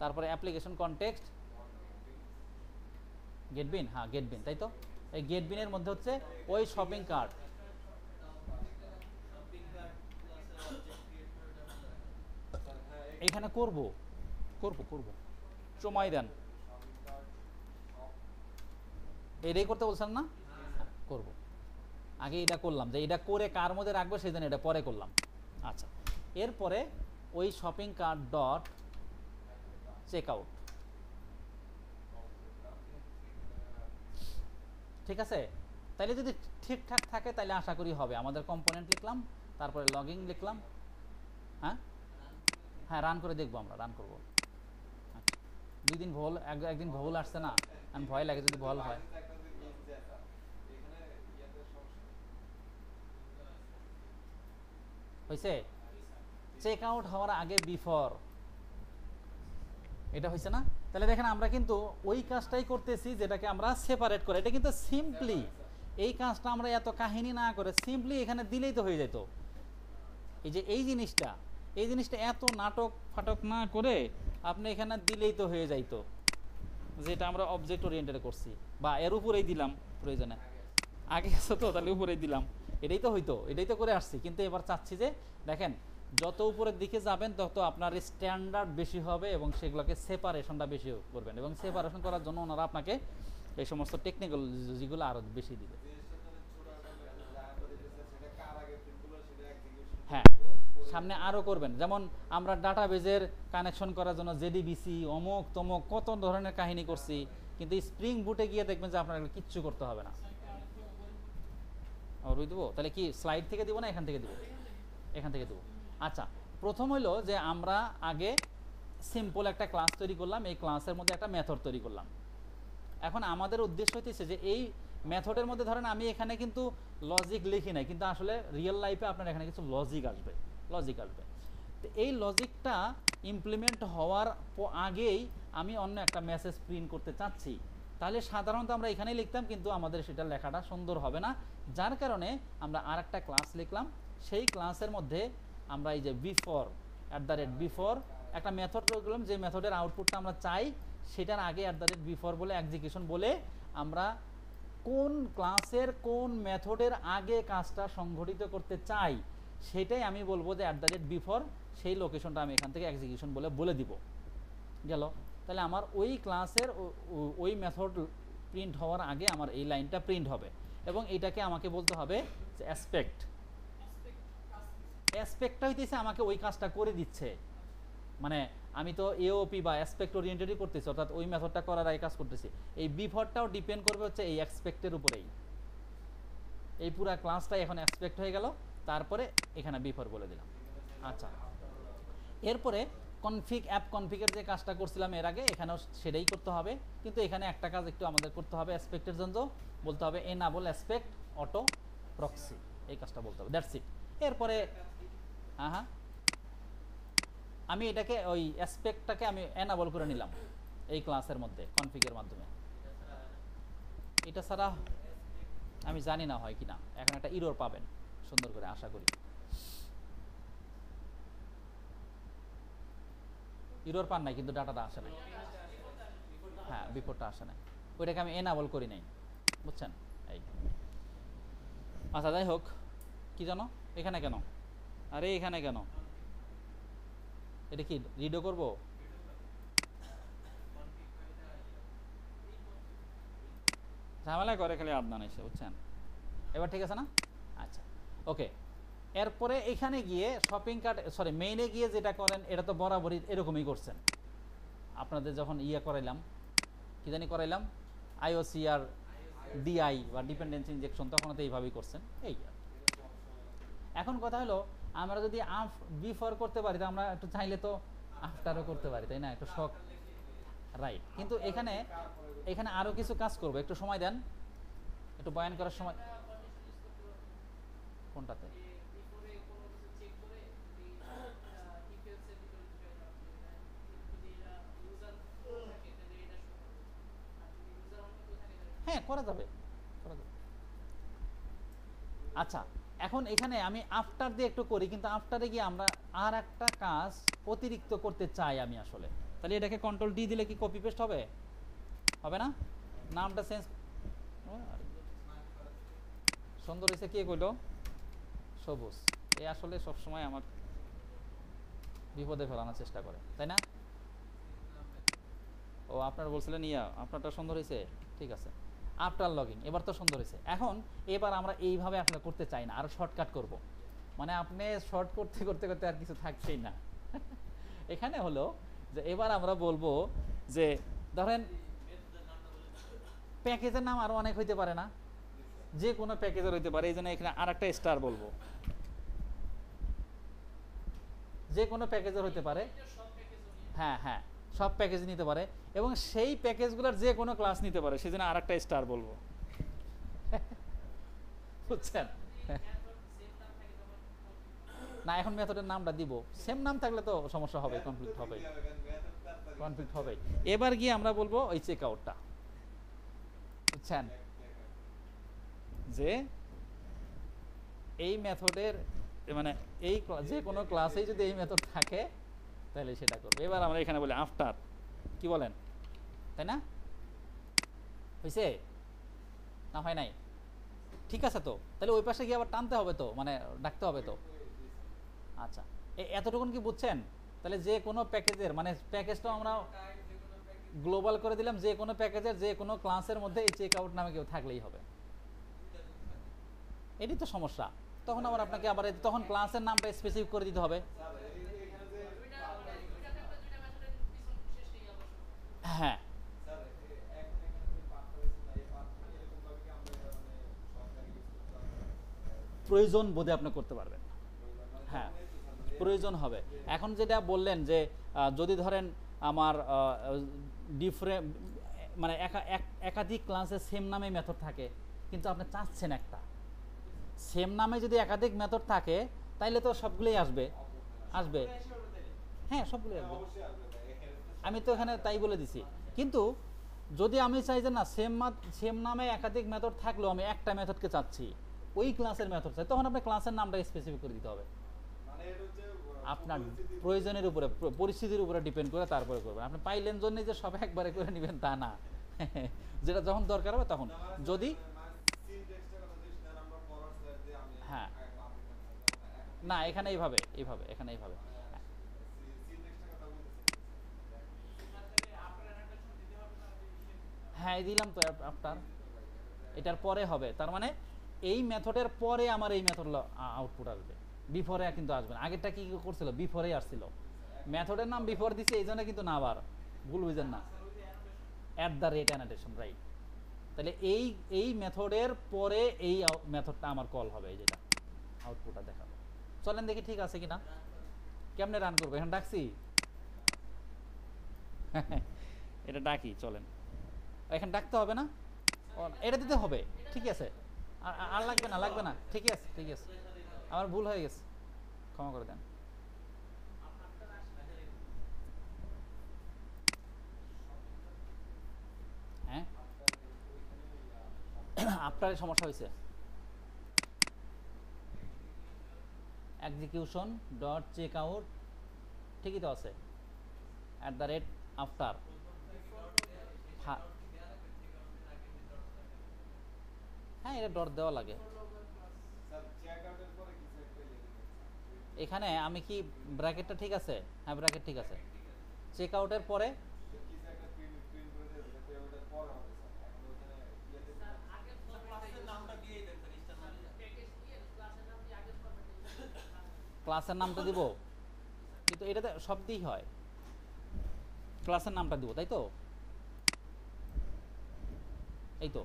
তারপরে অ্যাপ্লিকেশন কনটেক্সট গেট বিন, হ্যাঁ গেট বিন, তাই তো, এই গেট বিনের মধ্যে হচ্ছে ওই শপিং কার্ট, এখানে করব সময় দেন, এটাই করতে বলছেন না, করব, আগে এটা করলাম, যে এটা করে কার মধ্যে রাখবো সেই জন্য এটা পরে করলাম। আচ্ছা, এরপরে ওই shopping cart dot check out, ঠিক আছে। তাইলে যদি ঠিকঠাক থাকে তাহলে আশা করি হবে, আমাদের কম্পোনেন্ট লিখলাম, তারপরে লগইন লিখলাম, হ্যাঁ হ্যাঁ রান করে দেখবো, আমরা রান করবো, দুই দিন ভুল, একদিন ভুল আসছে না, আর ভয় লাগে যদি ভুল হয়। হয়েছে? চেক আউট হওয়ার আগে বিফোর, এটা হয়েছে না? তাহলে দেখেন আমরা কিন্তু ওই কাজটাই করতেছি যেটাকে আমরা সেপারেট করে, এটা কিন্তু সিম্পলি এই কাজটা আমরা এত কাহিনী না করে সিম্পলি এখানে দিলেই তো হয়ে যেত। এই যে এই জিনিসটা এত নাটক ফাটক না করে আপনি এখানে দিলেই তো হয়ে যাইতো, যেটা আমরা অবজেক্ট ওরিয়েন্টেড করছি, বা এর উপরেই দিলাম প্রয়োজনে, আগে আছে তো তাহলে উপরেই দিলাম, এটাই তো হইতো, এটাই তো করে আসছি। কিন্তু এবার চাচ্ছি যে দেখেন যত উপরের দিকে যাবেন তত আপনার স্ট্যান্ডার্ড বেশি হবে এবং সেগুলোকে সেপারেশনটা বেশি করবেন, এবং সেপারেশন করার জন্য ওনারা আপনাকে এই সমস্ত টেকনিক্যাল যেগুলো আরও বেশি দিবে। হ্যাঁ, সামনে আরও করবেন, যেমন আমরা ডাটাবেজের কানেকশন করার জন্য জেডিবিসি অমুক তমুক কত ধরনের কাহিনী করছি, কিন্তু স্প্রিং বুটে গিয়ে দেখবেন যে আপনার এগুলো কিচ্ছু করতে হবে না। আর ওই দেবো তাহলে কি স্লাইড থেকে দিব না এখান থেকে দিব? এখান থেকে দেবো। আচ্ছা, প্রথম হলো যে আমরা আগে সিম্পল একটা ক্লাস তৈরি করলাম, এই ক্লাসের মধ্যে একটা মেথড তৈরি করলাম। এখন আমাদের উদ্দেশ্য হইতেছে যে এই মেথডের মধ্যে ধরেন আমি এখানে কিন্তু লজিক লিখি নাই, কিন্তু আসলে রিয়েল লাইফে আপনার এখানে কিছু লজিক আসবে। তো এই লজিকটা ইমপ্লিমেন্ট হওয়ার আগেই আমি অন্য একটা মেসেজ প্রিন্ট করতে চাচ্ছি, তাহলে সাধারণত আমরা এখানেই লিখতাম, কিন্তু আমাদের সেটা লেখাটা সুন্দর হবে না, যার কারণে আমরা আর একটা ক্লাস লিখলাম। সেই ক্লাসের মধ্যে আমরা এই যে বিফোর বিফোর একটা মেথড প্রয়োগ করলাম, যে মেথডের আউটপুটটা আমরা চাই সেটার আগে বিফোর বলে এক্সিকিউশন বলে আমরা কোন ক্লাসের কোন মেথডের আগে কাজটা সংঘটিত করতে চাই সেটাই আমি বলবো যে বিফোর, সেই লোকেশনটা আমি এখান থেকে এক্সিকিউশন বলে দিব গেল। তাহলে আমার ওই ক্লাসের ওই মেথড প্রিন্ট হওয়ার আগে আমার এই লাইনটা প্রিন্ট হবে, এবং এটাকে আমাকে বলতে হবে যে অ্যাসপেক্টটা হইতেছে আমাকে ওই কাজটা করে দিচ্ছে, মানে আমি তো এওপি বা অ্যাসপেক্ট ওরিয়েন্টেডই করতেছি, অর্থাৎ ওই মেথডটা করার আগে কাজ করতেছি। এই বিফোরটাও ডিপেন্ড করবে হচ্ছে এই অ্যাসপেক্টের উপরেই। এই পুরো ক্লাসটাই এখন অ্যাসপেক্ট হয়ে গেল, তারপরে এখানে বিফোর বলে দিলাম। আচ্ছা, এরপরে অ্যাপ কনফিগের যে কাজটা করছিলাম এর আগে, এখানেও সেটাই করতে হবে, কিন্তু এখানে একটা কাজ একটু আমাদের করতে হবে অ্যাসপেক্টের জন্য, বলতে হবে এনাবল অ্যাসপেক্ট অটো প্রক্সি, এই কাজটা বলতে হবে, দ্যাটস ইট। এরপরে হ্যাঁ, আমি এটাকে ওই অ্যাসপেক্টটাকে আমি এনাবল করে নিলাম এই ক্লাসের মধ্যে কনফিগের মাধ্যমে। এটা ছাড়া আমি জানি না হয় কিনা, এখন একটা ইরর পাবেন সুন্দর করে, আশা করি ইরর পান নাই, কিন্তু ডাটাটা আসে নাই। হ্যাঁ, বিফোরটা আসে নাই, ওইটাকে আমি এনাবল করি নাই, বুঝছেন? এই আচ্ছা, যাই হোক, কি জানো এখানে কেন, আরে এখানে কেন, এটা কি রিডও করব? ঝামেলা করে খালি আদনান এসে, বুঝছেন? এবার ঠিক আছে না? আচ্ছা, ওকে। এরপরে এখানে গিয়ে শপিং কার্ট, সরি মেইনে গিয়ে যেটা করেন এটা তো বরাবরই এরকমই করছেন। আপনাদের যখন করাইলাম, কি জানি করাইলাম, আইওসিআর ডিআই বা ডিপেন্ডেন্সি ইনজেকশন, তখন তো এইভাবেই করছেন। এই এখন কথা হলো, আমরা যদি বিফোর করতে পারি, তো আমরা একটু চাইলে তো আফটারও করতে পারি, তাই না? একটু শখ, রাইট। কিন্তু এখানে আরো কিছু কাজ করবো, একটু সময় দেন, একটু বয়ান করার সময়। কোনটাতে? হ্যাঁ, করা যাবে। আচ্ছা, এখন এখানে আমি আফটার দিয়ে একটু করি, কিন্তু আফটারে গিয়ে আমরা আর একটা কাজ অতিরিক্ত করতে চাই আমি আসলে, তাহলে এটাকে কন্ট্রোল ডি দিলে কি কপি পেস্ট হবে? হবে না? নামটা চেঞ্জ, সুন্দর হয়েছে, কে কইলো? সবুজ। এই আসলে সবসময় আমার বিপদে ফেলানোর চেষ্টা করে, তাই না? ও, আপনারা বলছিলেন আপনারটা সুন্দর হয়েছে, ঠিক আছে। আফটার লগিং এবার তো সুন্দর হয়েছে। এখন এবার আমরা এইভাবে আপনারা করতে চাই না, আরো শর্টকাট করব, মানে আপনি শর্ট করতে করতে করতে আর কিছু থাকছেই না। এখানে হলো যে এবার আমরা বলবো যে ধরেন প্যাকেজের নাম আরো অনেক হইতে পারে না, যে কোনো প্যাকেজের হইতে পারে, এই জন্য এখানে আর একটা স্টার বলবো, যে কোনো প্যাকেজের হইতে পারে। হ্যাঁ হ্যাঁ, সব প্যাকেজ নিতে পারে এবং সেই প্যাকেজগুলোর যে কোনো ক্লাস নিতে পারে, সেজন্য আর একটা স্টার বলবো। বুঝছেন? না, এখন মেথডের নামটা দিব, সেম নাম থাকলে তো সমস্যা হবে, কনফ্লিক্ট হবে। এবার গিয়ে আমরা বলবো ওই চেক আউটটা, বুঝছেন, যে এই মেথডের মানে এই যে কোনো ক্লাসেই যদি এই মেথড থাকে তাহলে সেটা করবে। এবার আমরা এখানে বলি আফটার, কি বলেন, তাই না? হয়েছে না হয় নাই? ঠিক আছে, তো তাহলে ওই পাশে গিয়ে আবার টানতে হবে তো, মানে ডাকতে হবে তো। আচ্ছা, এতটুকুন কি বুঝছেন? তাহলে যে কোনো প্যাকেজের মানে প্যাকেজটা আমরা গ্লোবাল করে দিলাম, যে কোনো প্যাকেজের যে কোনো ক্লাসের মধ্যে এই চেক আউট নামে কেউ থাকলেই হবে। এটি তো সমস্যা, তখন আবার আপনাকে আবার তখন ক্লাসের নামটা স্পেসিফিক করে দিতে হবে। হ্যাঁ, প্রয়োজন বোধে আপনি করতে পারবেন। হ্যাঁ, প্রয়োজন হবে। এখন যেটা বললেন যে যদি ধরেন আমার ডিফারেন্ট মানে একাধিক ক্লাসে সেম নামে মেথড থাকে, কিন্তু আপনি চাচ্ছেন একটা সেম নামে যদি একাধিক মেথড থাকে তাইলে তো সবগুলোই আসবে। হ্যাঁ, সবগুলোই আসবে, আমি তো এখানে তাই বলে দিছি। কিন্তু যদি আমি চাই যে না সেম নামে একাধিক মেথড থাকলেও আমি একটা মেথডকে চাচ্ছি, ওই ক্লাসের মেথড চাই, তখন আপনার ক্লাসের নামটা স্পেসিফিক করে দিতে হবে। আপনার প্রয়োজনের উপরে, পরিস্থিতির উপরে ডিপেন্ড করে তারপরে করবেন। আপনি পাইলেন জন্য যে সব একবারে করে নেবেন তা না, যেটা যখন দরকার হবে তখন। যদি হ্যাঁ, না এখানে এইভাবে এখানে এইভাবে হ্যাঁ দিলাম তো আফটার, এটার পরে হবে, তার মানে এই মেথডের পরে আমার এই মেথড আউটপুট আসবে, বিফোরে কিন্তু আসবে না। আগেরটা কি করছিল, বিফোরেই আসছিল, মেথডের নাম বিফোর দিছে, এই জন্য কিন্তু না, আবার ভুল বুঝেন না, @ অ্যানোটেশন, রাইট। তাহলে এই মেথডের পরে এই মেথডটা আমার কল হবে, এই যেটা আউটপুটটা দেখাবে। চলেন দেখি ঠিক আছে কিনা, কেমনে রান করবো, এখন ডাকছি এটা ডাকি, চলেন এখানে ডাকতে হবে না, এটা দিতে হবে, ঠিক আছে, আর লাগবে না, ঠিক আছে আমার ভুল হয়ে গেছে, ক্ষমা করে দেন। হ্যাঁ, আপনার সমস্যা হয়েছে, এক্সিকিউশন ডট চেক আউট, ঠিকই তো আছে, @after। হ্যাঁ, এটা ডট দেওয়া লাগে। এখানে আমি কি ব্র্যাকেটটা ঠিক আছে? হ্যাঁ, ব্র্যাকেট ঠিক আছে। চেক আউটের পরে ক্লাসের নামটা দিব, কিন্তু এটাতে সব দিয়েই হয়, ক্লাসের নামটা দিব, তাই তো, এই তো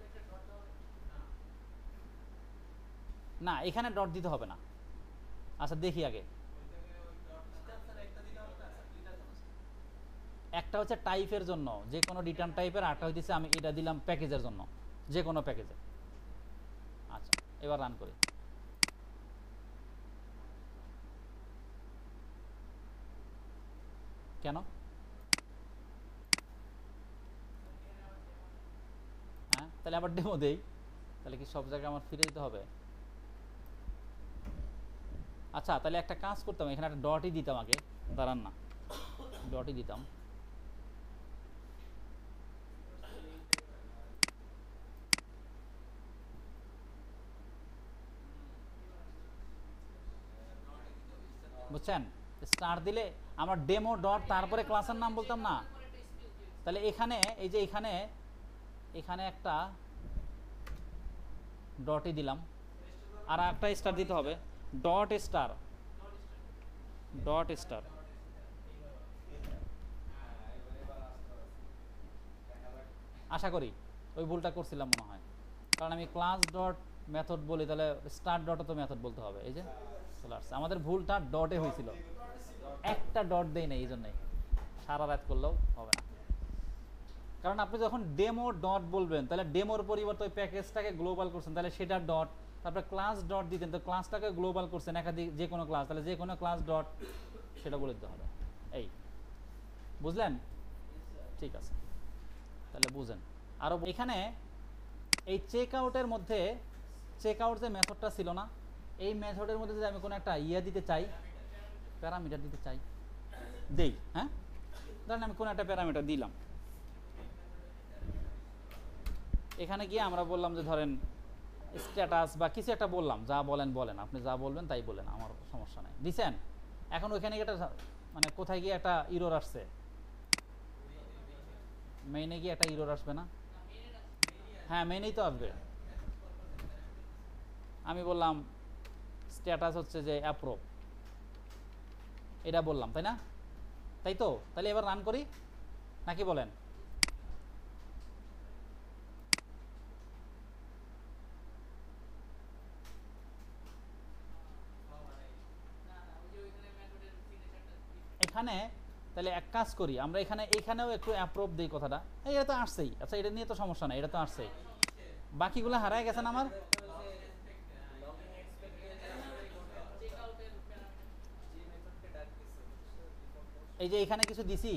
না, এখানে ডট দিতে হবে না। আচ্ছা দেখি আগে, একটা হচ্ছে টাইপের জন্য, যে কোনো রিটার্ন টাইপের, আরটা হইতেছে আমি এটা দিলাম প্যাকেজের জন্য, যে কোনো প্যাকেজে। আচ্ছা, এবার রান করি। কেন? হ্যাঁ, তাহলে আবার ডেমো দেই, তাহলে কি সব জায়গায় আমার ফিরে যেতে হবে? আচ্ছা, তাহলে একটা কাজ করতাম, এখানে একটা ডটই দিতাম আগে, দাঁড়ান না, ডটই দিতাম। বুঝছেন, স্টার দিলে আমরা ডেমো ডট তারপরে ক্লাসের নাম বলতাম না, তাহলে এখানে এই যে এখানে একটা ডটই দিলাম, আর একটা স্টার দিতে হবে, ডট স্টার, আশা করি ওই ভুলটা করছিলাম মনে হয়, কারণ আমি ক্লাস ডট মেথড বলি, তাহলে স্টার ডটও তো মেথড বলতে হবে, এই যে চলে আসছে, আমাদের ভুলটা ডটে হয়েছিল, একটা ডট দেই না, এই জন্যই সারা রাত করলেও হবে না, কারণ আপনি যখন ডেমো ডট বলবেন তাহলে ডেমোর পরিবর্তে ওই প্যাকেজটাকে গ্লোবাল করছেন, তাহলে সেটা ডট, তারপরে ক্লাস ডট দিতেন, তো ক্লাসটাকে গ্লোবাল করছেন একাধিক যে কোনো ক্লাস, তাহলে যে কোনো ক্লাস ডট সেটা বলে দিতে হবে। এই বুঝলেন? ঠিক আছে, তাহলে বুঝেন। আরও এখানে এই চেক আউটের মধ্যে, চেক আউট যে মেথডটা ছিল না, এই মেথডের মধ্যে যদি আমি কোনো একটা ইয়ে দিতে চাই, প্যারামিটার দিতে চাই, দেই, হ্যাঁ, ধরেন আমি কোনো একটা প্যারামিটার দিলাম, এখানে গিয়ে আমরা বললাম যে ধরেন স্ট্যাটাস বা কিছু একটা বললাম, যা বলেন বলেন, আপনি যা বলবেন তাই বলেন, আমার সমস্যা নাই, দিছেন। এখন ওইখানে একটা মানে কোথায় গিয়ে একটা ইরোর আসছে, মেইনে গিয়ে একটা ইরোর আসবে না? হ্যাঁ, মেইনেই তো আসবে। আমি বললাম স্ট্যাটাস হচ্ছে যে অ্যাপ্রুভ, এটা বললাম, তাই না? তাই তো, তাহলে এবার রান করি নাকি বলেন? এখানে তাহলে এক কাজ করি আমরা, এখানেও একটু অ্যাপ্রুভ দিই কথাটা, এটা তো আসছেই, আচ্ছা এটা নিয়ে তো সমস্যা নাই, এটা তো আসছেই, বাকিগুলো হারায় গেছেন আমার। এই যে এখানে কিছু দিছি,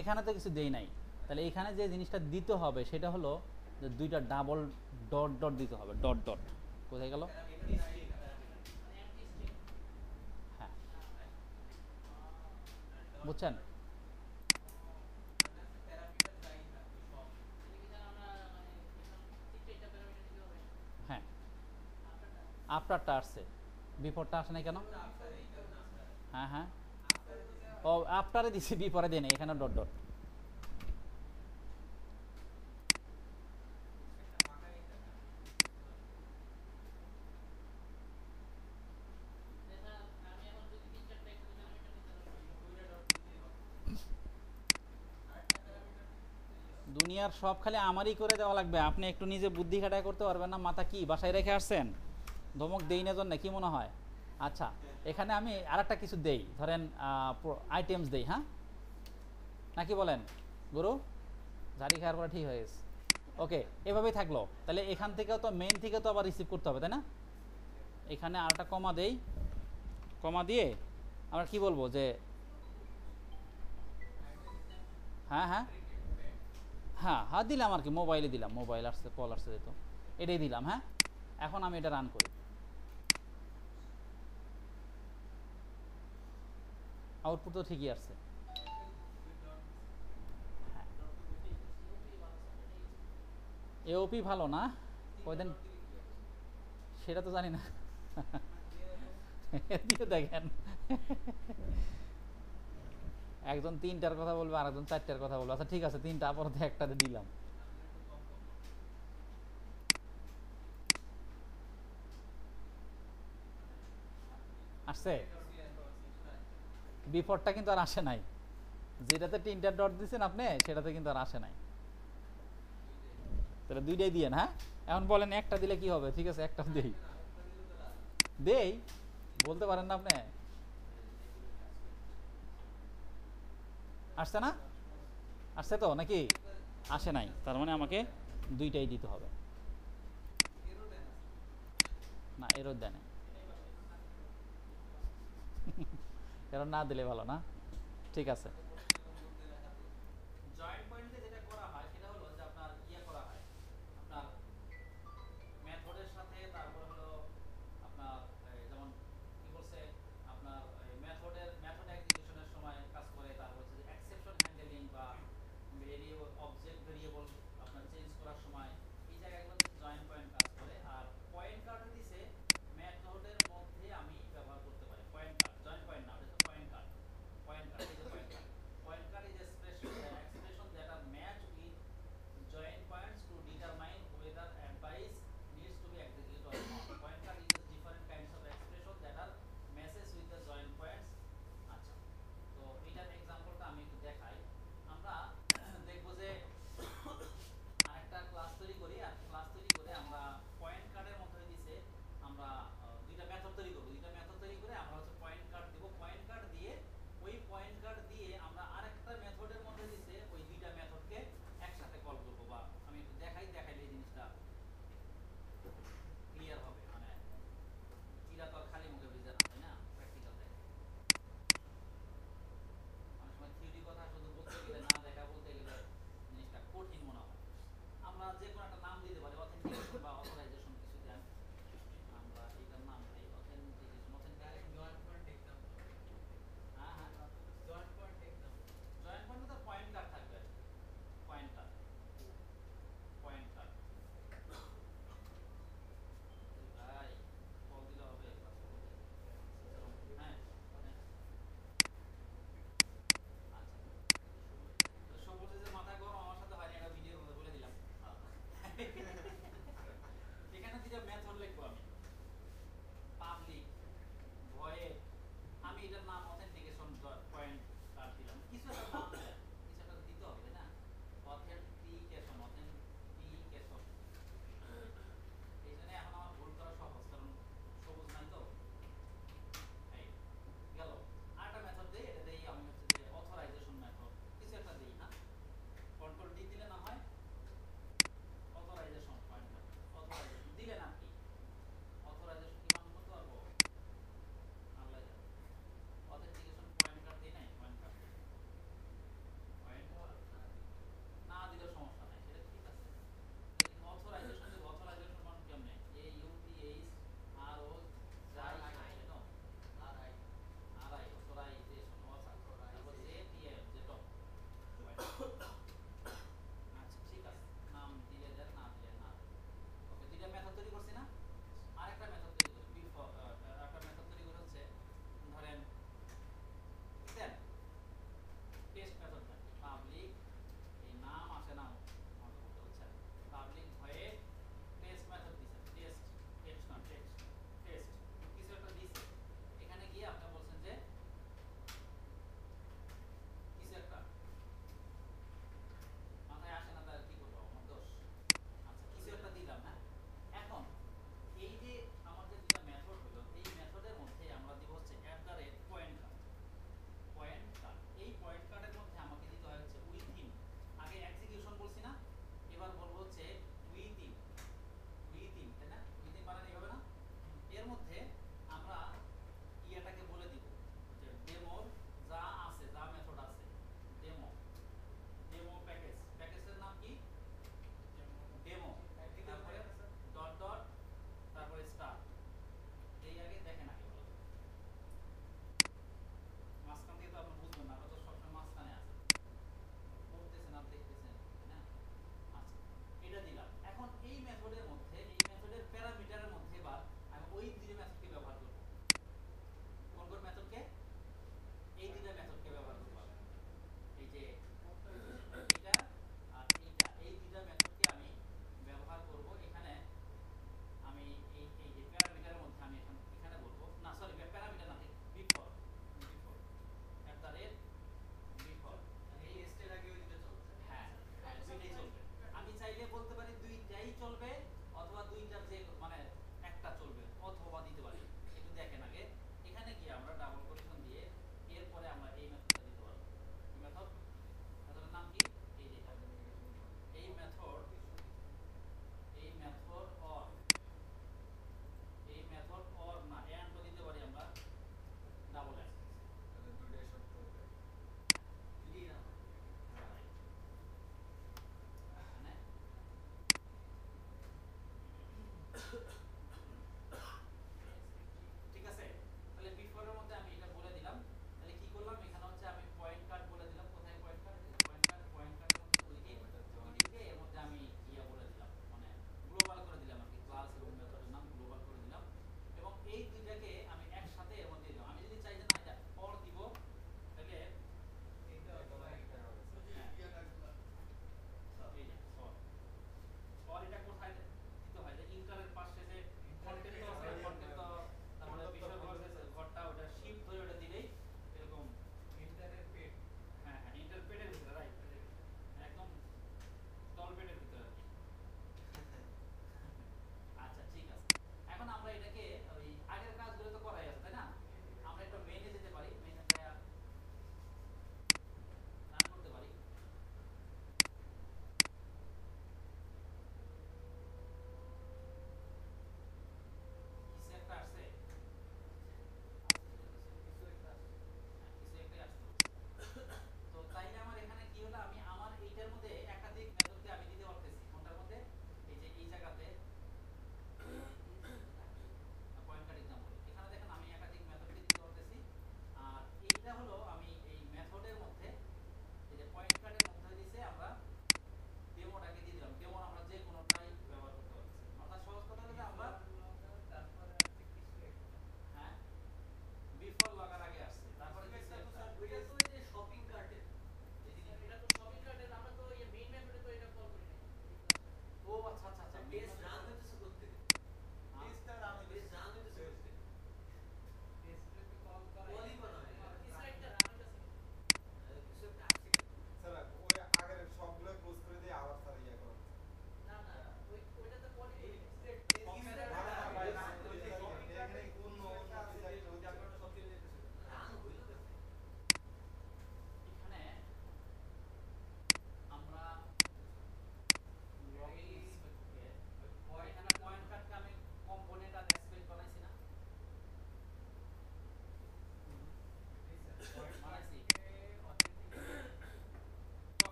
এখানে তো কিছু দেই নাই, তাহলে এখানে যে জিনিসটা দিতে হবে সেটা হলো যে দুইটা ডাবল ডট ডট দিতে হবে, ডট ডট, কোথায় গেল? হ্যাঁ, বুঝছেন? হ্যাঁ, আফটারটা আসছে, বিফোরটা আসে নাই কেন? হ্যাঁ হ্যাঁ, ও আফটারে দিছি, বিফোরে দেয় নাই, এখানে ডট ডট। দুনিয়ার সব খালি আমারই করে দেওয়া লাগবে, আপনি একটু নিজে বুদ্ধি খাটায় করতে পারবেন না? মাথা কি বাসায় রেখে আসছেন? ধমক দেই না জন্য কি মনে হয়? আচ্ছা, এখানে আমি আরেকটা কিছু দেই, ধরেন আইটেমস দেই, হ্যাঁ নাকি বলেন গুরু? ঝাড়ি খাওয়ার পরে ঠিক হয়ে গেছে, ওকে, এভাবেই থাকলো। তাহলে এখান থেকেও তো মেইন থেকে তো আবার রিসিভ করতে হবে, তাই না? এখানে আরেকটা কমা দেই, কমা দিয়ে আমরা কি বলবো যে হ্যাঁ হ্যাঁ হ্যাঁ হ্যাঁ দিলাম আর কি, মোবাইলে দিলাম, মোবাইল আসছে, কল আসছে যেহেতু, এটাই দিলাম। হ্যাঁ, এখন আমি এটা রান করি, আউটপুট তো ঠিকই আসছে। হ্যাঁ, এওপি ভালো না, কয়দিন সেটা তো জানি না। দিয়ে দেখেন, একজন তিনটার কথা বলবে আর একজন চারটার কথা বলবে, আচ্ছা ঠিক আছে, তিনটা আপাতত একটাতে দিলাম। আসছে, বিফোরটা কিন্তু আর আসে নাই, যেটাতে তিনটা ডট দিচ্ছেন আপনি সেটাতে কিন্তু আর আসে নাই, তাহলে দুইটাই দিয়ে। হ্যাঁ, এখন বলেন একটা দিলে কি হবে? ঠিক আছে, একটা দেই, দেই, বলতে পারেন না আপনি? আসছে না? আসছে তো নাকি? আসে নাই, তার মানে আমাকে দুইটাই দিতে হবে। না, এরও দেয় না, এরও না দিলে ভালো না। ঠিক আছে, জয়েন্ট পয়েন্টে যেটা করা হয় সেটা হলো যে আপনার ইয়ে করা হয়, আপনার মেথডের সাথে, তারপর হলো আপনার যেমন কি বলছে, আপনার মেথড এক্সিকিউশনের সময় কাজ করে, তারপর হচ্ছে যে এক্সেপশন হ্যান্ডলিং বা ভেরিয়েবল অবজেক্ট ভেরিয়েবল আপনার চেঞ্জ করার সময় এই জায়গাগুলোতে জয়েন্ট পয়েন্ট কাজ করে। আর পয়েন্ট কার্ড দিছে মেথডের মধ্যে আমি ব্যবহার করতে পারি, পয়েন্ট কার্ড, জয়েন্ট পয়েন্ট না, ওটা তো পয়েন্ট কার্ড, পয়েন্ট কার্ড, এই যে পয়েন্ট কার্ড,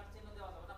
চিহ্ন দেওয়া যাবে না